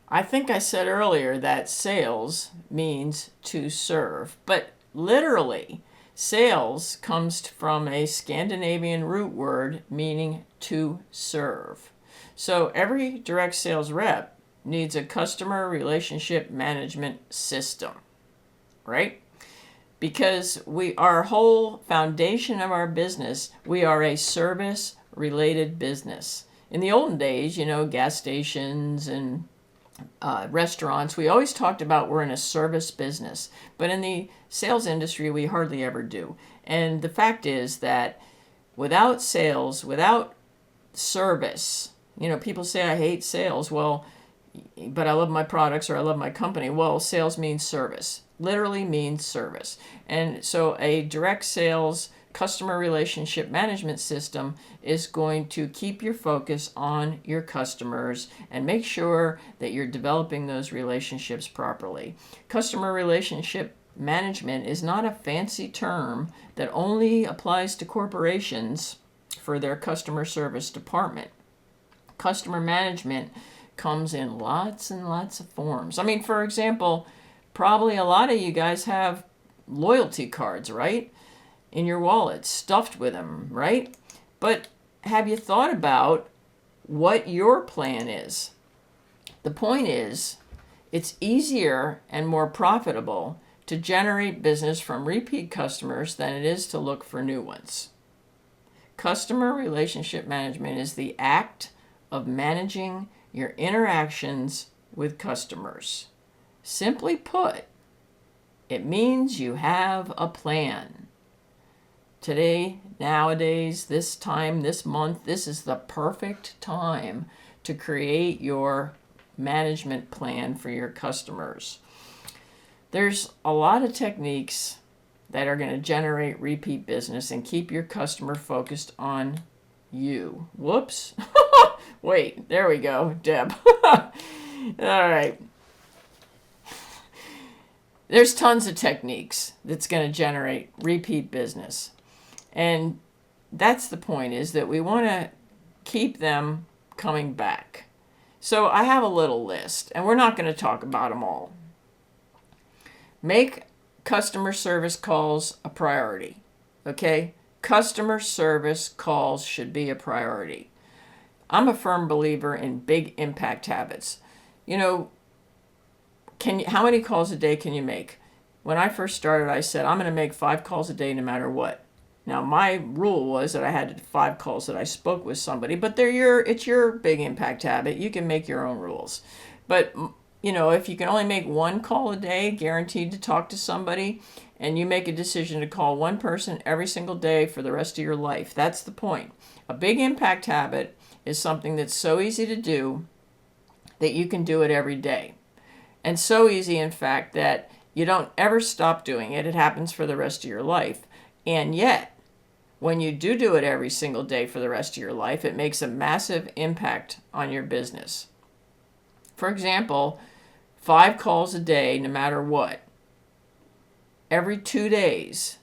I think I said earlier that sales means to serve, but literally, sales comes from a Scandinavian root word meaning to serve. So every direct sales rep needs a customer relationship management system, right? Because our whole foundation of our business, we are a service-related business. In the olden days, gas stations and restaurants, we always talked about we're in a service business. But in the sales industry, we hardly ever do. And the fact is that without sales, without service, people say, I hate sales. Well, but I love my products, or I love my company. Well, sales means service, literally means service. And so a direct sales customer relationship management system is going to keep your focus on your customers and make sure that you're developing those relationships properly. Customer relationship management is not a fancy term that only applies to corporations for their customer service department. Customer management comes in lots and lots of forms. I mean, for example, probably a lot of you guys have loyalty cards, right? In your wallet, stuffed with them, right? But have you thought about what your plan is? The point is, it's easier and more profitable to generate business from repeat customers than it is to look for new ones. Customer relationship management is the act of managing your interactions with customers. Simply put, it means you have a plan. Today, nowadays, this time, this month, this is the perfect time to create your management plan for your customers. There's a lot of techniques that are going to generate repeat business and keep your customer focused on you. Whoops. Wait, there we go, Deb. All right. There's tons of techniques that's going to generate repeat business. And that's the point, is that we want to keep them coming back. So I have a little list, and we're not going to talk about them all. Make customer service calls a priority, okay? Customer service calls should be a priority. I'm a firm believer in big impact habits. You know, how many calls a day can you make? When I first started, I said, I'm going to make 5 calls a day no matter what. Now, my rule was that I had 5 calls that I spoke with somebody, but it's your big impact habit. You can make your own rules. But, if you can only make 1 call a day, guaranteed to talk to somebody, and you make a decision to call one person every single day for the rest of your life, that's the point. A big impact habit is something that's so easy to do that you can do it every day. And so easy, in fact, that you don't ever stop doing it. It happens for the rest of your life. And yet, when you do it every single day for the rest of your life, it makes a massive impact on your business. For example, 5 calls a day, no matter what. Every 2 days,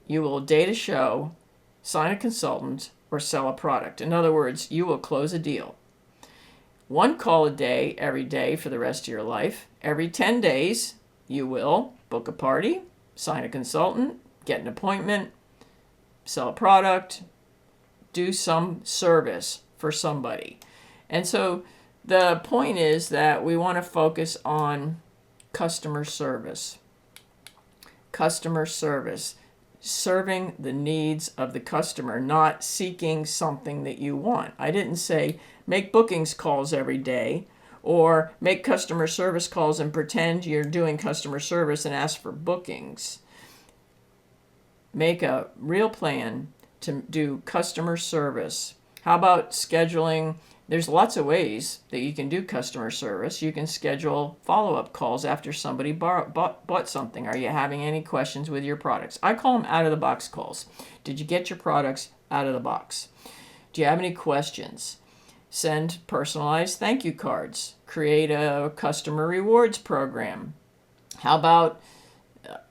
you will date a show, sign a consultant, or sell a product. In other words, you will close a deal. 1 call a day, every day for the rest of your life. Every 10 days, you will book a party, sign a consultant, get an appointment, sell a product, do some service for somebody. And so the point is that we want to focus on customer service. Customer service. Serving the needs of the customer, not seeking something that you want. I didn't say make bookings calls every day or make customer service calls and pretend you're doing customer service and ask for bookings. Make a real plan to do customer service. How about scheduling? There's lots of ways that you can do customer service. You can schedule follow-up calls after somebody bought something. Are you having any questions with your products? I call them out-of-the-box calls. Did you get your products out of the box? Do you have any questions? Send personalized thank you cards. Create a customer rewards program. How about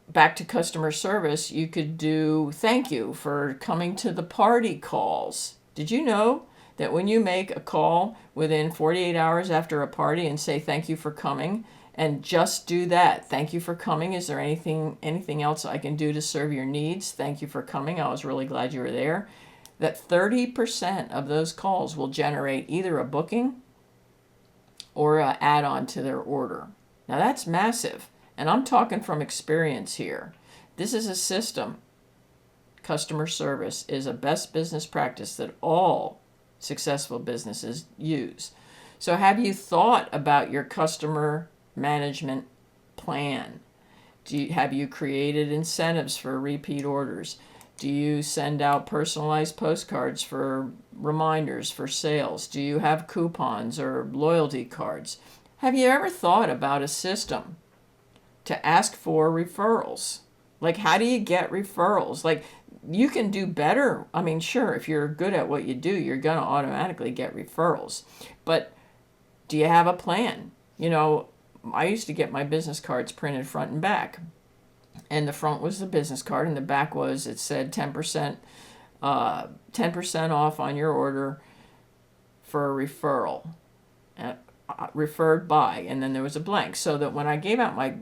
back to customer service, you could do thank you for coming to the party calls. Did you know that when you make a call within 48 hours after a party and say thank you for coming, and just do that, thank you for coming, is there anything else I can do to serve your needs? Thank you for coming, I was really glad you were there. That 30% of those calls will generate either a booking or an add-on to their order. Now that's massive, and I'm talking from experience here. This is a system. Customer service is a best business practice that all successful businesses use. So have you thought about your customer management plan? Have you created incentives for repeat orders? Do you send out personalized postcards for reminders for sales? Do you have coupons or loyalty cards? Have you ever thought about a system to ask for referrals? Like, how do you get referrals? Like, you can do better. I mean, sure, if you're good at what you do, you're going to automatically get referrals. But do you have a plan? I used to get my business cards printed front and back. And the front was the business card, and the back it said 10% off on your order for a referral, referred by, and then there was a blank. So that when I gave out my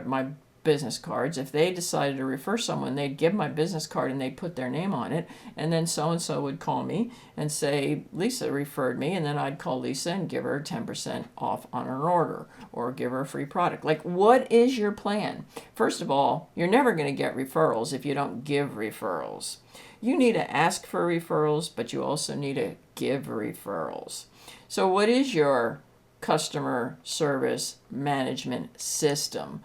my business cards, if they decided to refer someone, they'd give my business card and they'd put their name on it, and then so-and-so would call me and say, Lisa referred me, and then I'd call Lisa and give her 10% off on her order or give her a free product. Like, what is your plan? First of all, you're never going to get referrals if you don't give referrals. You need to ask for referrals, but you also need to give referrals. So what is your customer service management system?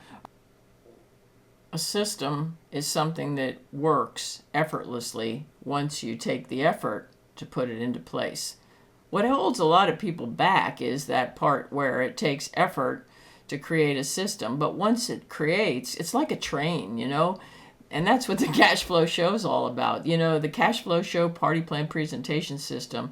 A system is something that works effortlessly once you take the effort to put it into place. What holds a lot of people back is that part where it takes effort to create a system, but once it creates, it's like a train, and that's what the cash flow show is all about. The cash flow show party plan presentation system.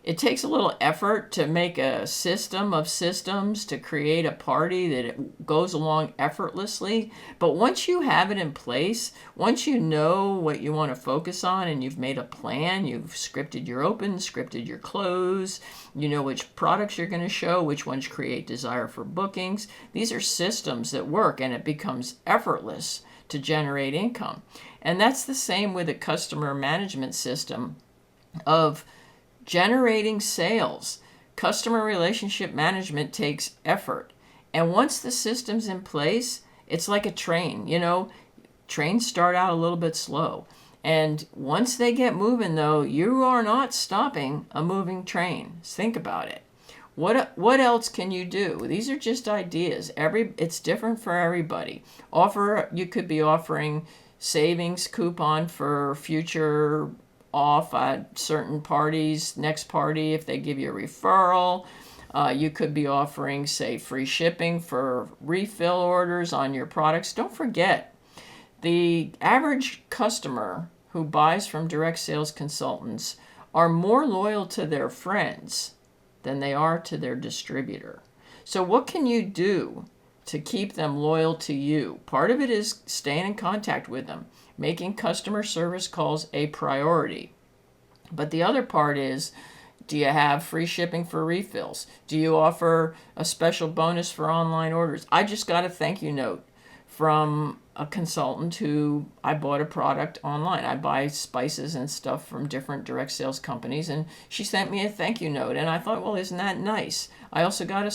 It takes a little effort to make a system of systems to create a party that it goes along effortlessly. But once you have it in place, once you know what you want to focus on and you've made a plan, you've scripted your open, scripted your close, you know which products you're going to show, which ones create desire for bookings. These are systems that work, and it becomes effortless to generate income. And that's the same with a customer management system of Generating sales. Customer relationship management takes effort. And once the system's in place, it's like a train. Trains start out a little bit slow. And once they get moving, though, you are not stopping a moving train. Think about it. What else can you do? These are just ideas. It's different for everybody. You could be offering savings coupon for future off at certain parties, next party if they give you a referral. You could be offering, say, free shipping for refill orders on your products. Don't forget, the average customer who buys from direct sales consultants are more loyal to their friends than they are to their distributor. So what can you do to keep them loyal to you? Part of it is staying in contact with them, making customer service calls a priority. But the other part is, do you have free shipping for refills? Do you offer a special bonus for online orders? I just got a thank you note from a consultant who I bought a product online. I buy spices and stuff from different direct sales companies, and she sent me a thank you note. And I thought, well, isn't that nice? I also got a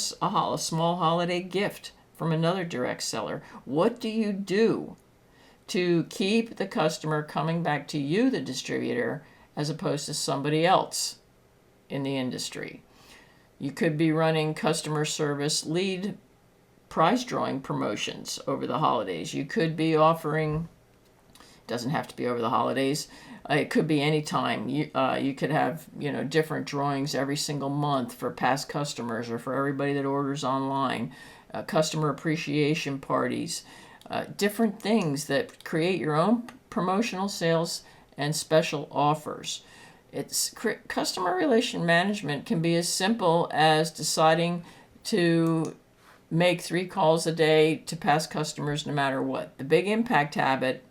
small holiday gift from another direct seller. What do you do to keep the customer coming back to you, the distributor, as opposed to somebody else in the industry? You could be running customer service lead prize drawing promotions over the holidays. You could be offering, doesn't have to be over the holidays, it could be any time. You could have different drawings every single month for past customers or for everybody that orders online. Customer appreciation parties, different things that create your own promotional sales and special offers. Customer relation management can be as simple as deciding to make 3 calls a day to past customers no matter what. The big impact habit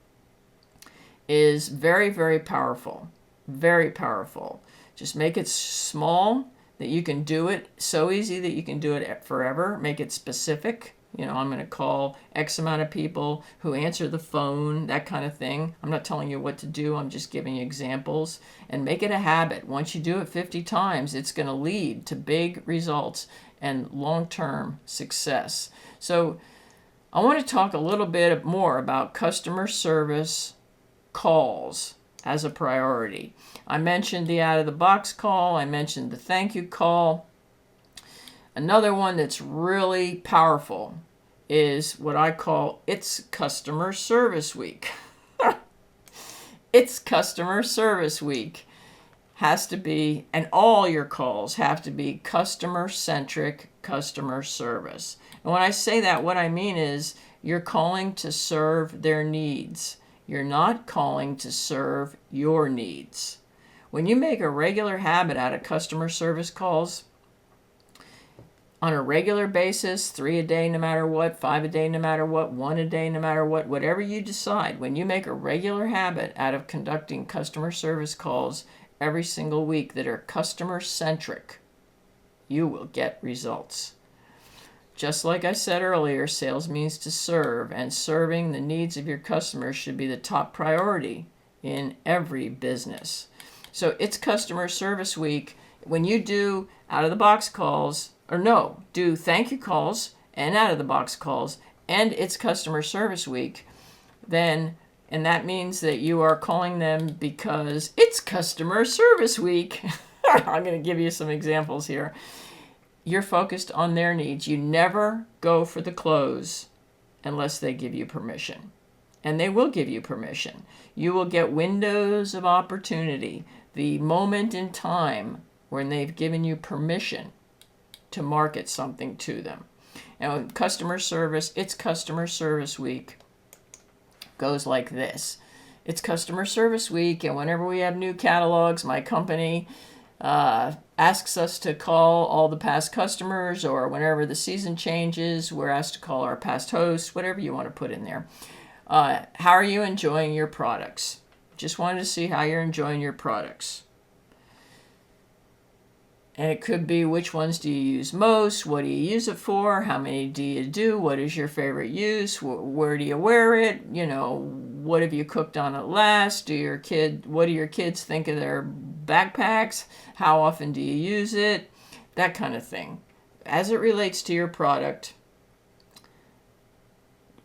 is very, very powerful. Very powerful. Just make it small, that you can do it, so easy that you can do it forever. Make it specific. I'm going to call X amount of people who answer the phone, that kind of thing. I'm not telling you what to do. I'm just giving you examples. And make it a habit. Once you do it 50 times, it's going to lead to big results and long-term success. So I want to talk a little bit more about customer service calls as a priority. I mentioned the out-of-the-box call. I mentioned the thank you call. Another one that's really powerful is what I call It's Customer Service Week. It's Customer Service Week. Has to be, and all your calls have to be customer-centric customer service. And when I say that, what I mean is you're calling to serve their needs. You're not calling to serve your needs. When you make a regular habit out of customer service calls, on a regular basis, 3 a day no matter what, 5 a day no matter what, 1 a day no matter what, whatever you decide, when you make a regular habit out of conducting customer service calls every single week that are customer-centric, you will get results. Just like I said earlier, sales means to serve, and serving the needs of your customers should be the top priority in every business. So it's Customer Service Week. When you do out-of-the-box calls, do thank you calls and out-of-the-box calls, and it's Customer Service Week, and that means that you are calling them because it's Customer Service Week. I'm going to give you some examples here. You're focused on their needs. You never go for the close unless they give you permission. And they will give you permission. You will get windows of opportunity, the moment in time when they've given you permission to market something to them. And customer service, it's Customer Service Week, goes like this. It's Customer Service Week, and whenever we have new catalogs, my company asks us to call all the past customers, or whenever the season changes, we're asked to call our past hosts, whatever you want to put in there. How are you enjoying your products? Just wanted to see how you're enjoying your products. And it could be, which ones do you use most? What do you use it for? How many do you do? What is your favorite use? Where do you wear it? What have you cooked on it last? What do your kids think of their backpacks? How often do you use it? That kind of thing. As it relates to your product,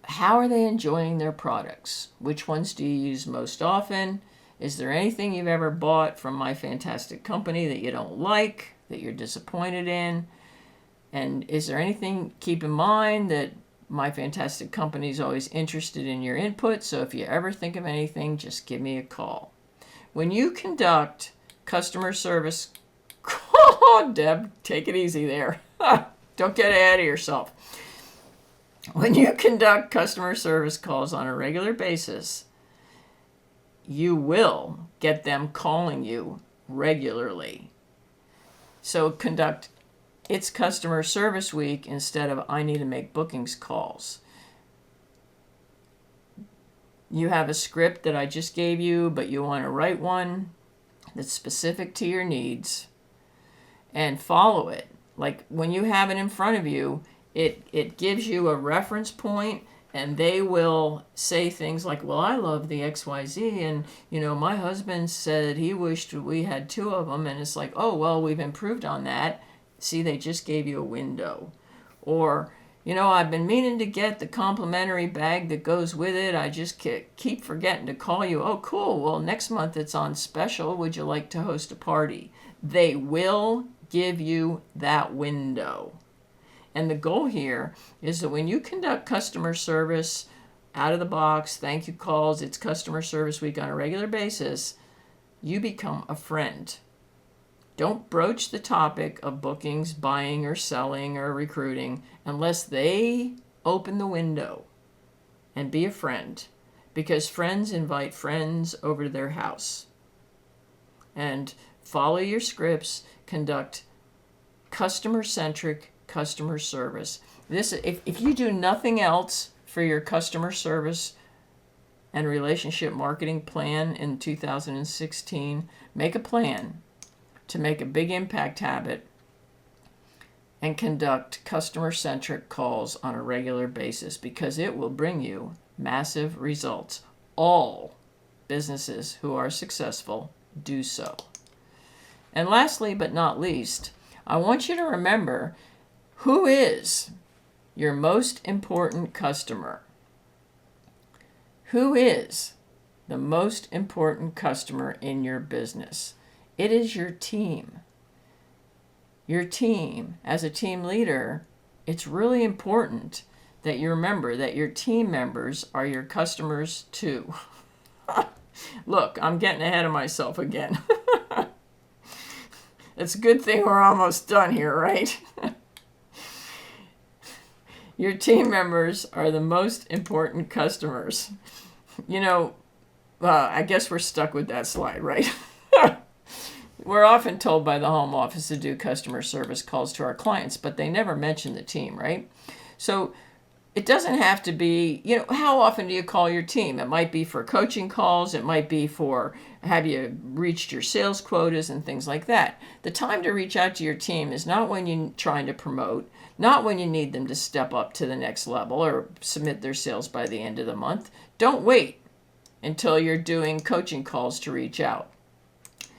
how are they enjoying their products? Which ones do you use most often? Is there anything you've ever bought from my fantastic company that you don't like, that you're disappointed in? And is there anything, keep in mind that my fantastic company is always interested in your input, so if you ever think of anything, just give me a call. When you conduct customer service, oh, Deb, take it easy there. Don't get ahead of yourself. When you conduct customer service calls on a regular basis, you will get them calling you regularly. So conduct It's customer service week instead of I need to make bookings calls. You have a script that I just gave you, but you want to write one that's specific to your needs and follow it. Like when you have it in front of you, it gives you a reference point, and they will say things like, well, I love the XYZ, and, my husband said he wished we had 2 of them, and it's like, oh, well, we've improved on that. See, they just gave you a window. Or, I've been meaning to get the complimentary bag that goes with it. I just keep forgetting to call you. Oh, cool. Well, next month it's on special. Would you like to host a party? They will give you that window. And the goal here is that when you conduct customer service out of the box, thank you calls, it's customer service week on a regular basis, you become a friend. Don't broach the topic of bookings, buying or selling or recruiting unless they open the window, and be a friend, because friends invite friends over to their house. And follow your scripts, conduct customer-centric customer service. If you do nothing else for your customer service and relationship marketing plan in 2016, make a plan to make a big impact habit and conduct customer-centric calls on a regular basis, because it will bring you massive results. All businesses who are successful do so. And lastly, but not least, I want you to remember, who is your most important customer? Who is the most important customer in your business? It is your team. Your team, as a team leader, it's really important that you remember that your team members are your customers too. Look, I'm getting ahead of myself again. It's a good thing we're almost done here, right? Your team members are the most important customers. I guess we're stuck with that slide, right? We're often told by the home office to do customer service calls to our clients, but they never mention the team, right? So it doesn't have to be, how often do you call your team? It might be for coaching calls. It might be for, have you reached your sales quotas and things like that. The time to reach out to your team is not when you're trying to promote, not when you need them to step up to the next level or submit their sales by the end of the month. Don't wait until you're doing coaching calls to reach out.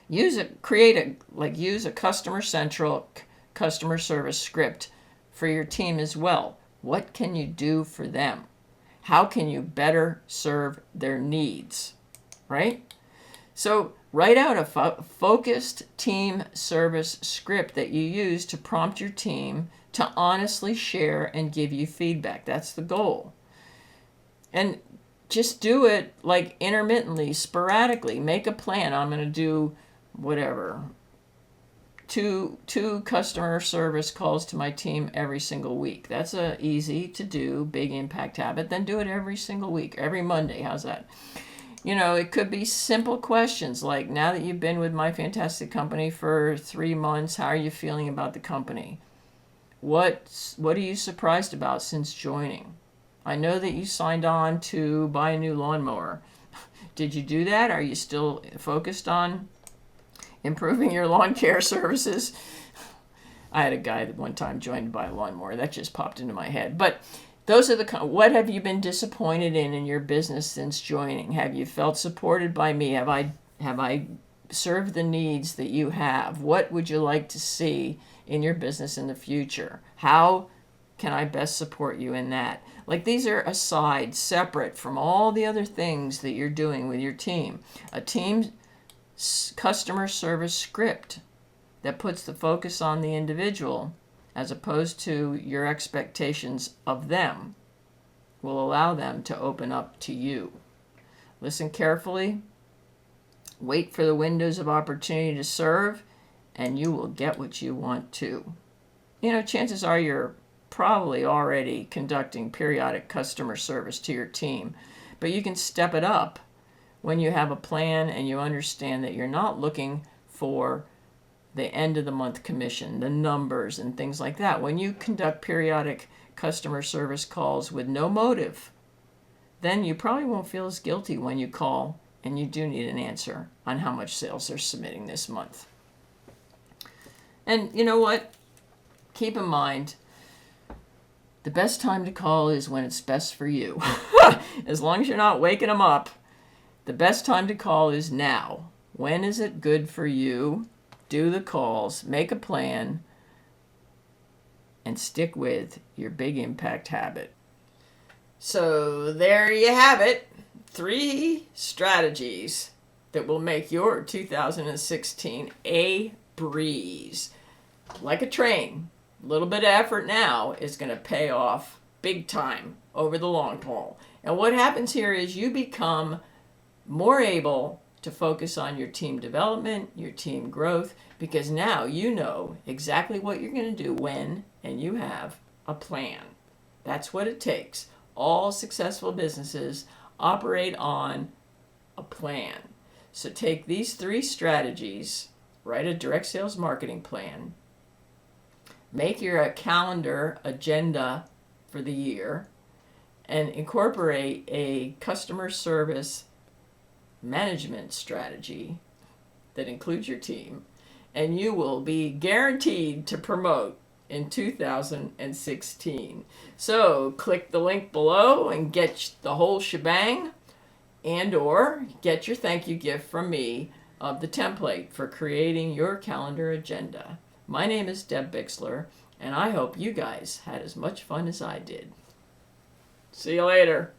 Use a customer-centric customer service script for your team as well. What can you do for them? How can you better serve their needs, right? So write out a focused team service script that you use to prompt your team to honestly share and give you feedback. That's the goal. And just do it like intermittently, sporadically. Make a plan. I'm going to do whatever, two customer service calls to my team every single week. That's a easy to do, big impact habit. Then do it every single week, every Monday. How's that? It could be simple questions like, now that you've been with my fantastic company for 3 months, how are you feeling about the company? What are you surprised about since joining? I know that you signed on to buy a new lawnmower. Did you do that? Are you still focused on improving your lawn care services? I had a guy that one time joined to buy a lawnmower. That just popped into my head. But those are what have you been disappointed in your business since joining? Have you felt supported by me? Have I serve the needs that you have. What would you like to see in your business in the future? How can I best support you in that? Like, these are aside, separate from all the other things that you're doing with your team. A team customer service script that puts the focus on the individual as opposed to your expectations of them will allow them to open up to you. Listen carefully, wait for the windows of opportunity to serve, and you will get what you want to. Chances are you're probably already conducting periodic customer service to your team, but you can step it up when you have a plan and you understand that you're not looking for the end of the month commission, the numbers and things like that. When you conduct periodic customer service calls with no motive, then you probably won't feel as guilty when you call and you do need an answer on how much sales they're submitting this month. And you know what? Keep in mind, the best time to call is when it's best for you. As long as you're not waking them up, the best time to call is now. When is it good for you? Do the calls, make a plan, and stick with your big impact habit. So there you have it. 3 strategies that will make your 2016 a breeze. Like a train. A little bit of effort now is going to pay off big time over the long haul. And what happens here is you become more able to focus on your team development, your team growth, because now you know exactly what you're going to do when, and you have a plan. That's what it takes. All successful businesses operate on a plan. So take these 3 strategies, write a direct sales marketing plan, make your calendar agenda for the year, and incorporate a customer service management strategy that includes your team, and you will be guaranteed to promote in 2016. So click the link below and get the whole shebang, and or get your thank you gift from me of the template for creating your calendar agenda. My name is Deb Bixler, and I hope you guys had as much fun as I did. See you later.